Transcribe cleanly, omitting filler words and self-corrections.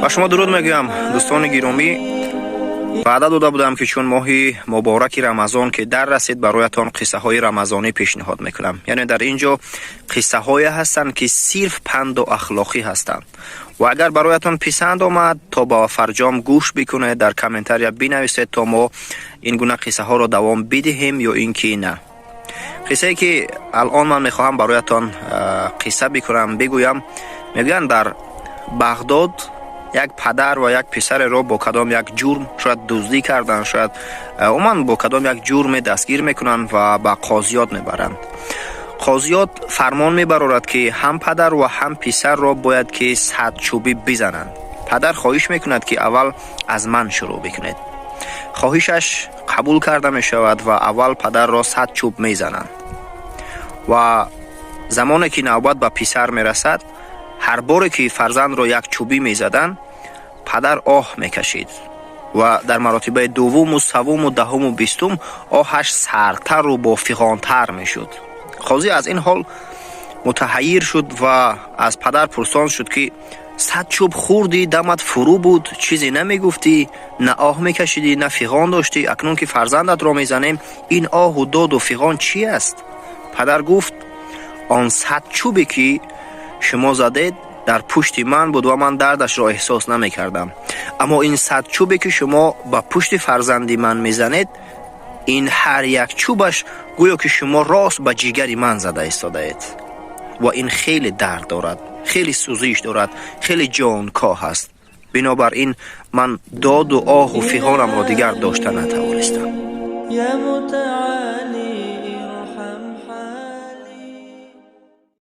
با شما درود میگویم دوستان گرامی. وعده داده بودم که چون ماهی مبارک رمضان که در رسید برایتان قصه های رمضانی پیشنهاد میکنم. یعنی در اینجا قصه های هستند که صرف پند و اخلاقی هستند و اگر برایتان پسند آمد تا با فرجام گوش بکنه، در کامنتاریا بنویسید تا ما این گونه قصه ها را دوام بدهیم یا اینکه نه. قصه که الان من میخواهم برایتان قصه بگویم. میگن در بغداد یک پدر و یک پسر را با کدام یک جرم شاید دزدی کردن، شاید عموما با کدام یک جرم دستگیر میکنن و به قاضیات میبرند. قاضیات فرمان میبرند که هم پدر و هم پسر را باید که 100 چوبی بزنند. پدر خواهش میکند که اول از من شروع بکنید. خواهشش قبول کرده میشود و اول پدر را 100 چوب میزنند و زمانی که نوبت به پسر میرسد، هر باری که فرزند را یک چوبی میزدن پدر آه میکشید و در مراتب دوم و سوم و دهم و بیستم آهش سردتر و با فغانتر میشد. قاضی از این حال متحیر شد و از پدر پرسان شد که 100 چوب خوردی، دمت فرو بود، چیزی نمیگفتی، نه آه میکشیدی نه فغان داشتی، اکنون که فرزندت را میزنیم این آه و داد و فغان چی است؟ پدر گفت آن 100 چوبی که شما زدید در پشت من بود و من دردش را احساس نمی کردم، اما این 100 چوبی که شما با پشت فرزندی من میزنید، این هر یک چوبش گویا که شما راست به جگر من زده ایستادید و این خیلی درد دارد، خیلی سوزش دارد، خیلی جانکاه است. بنابراین من داد و آه و فغانم را دیگر داشته نتوانستم.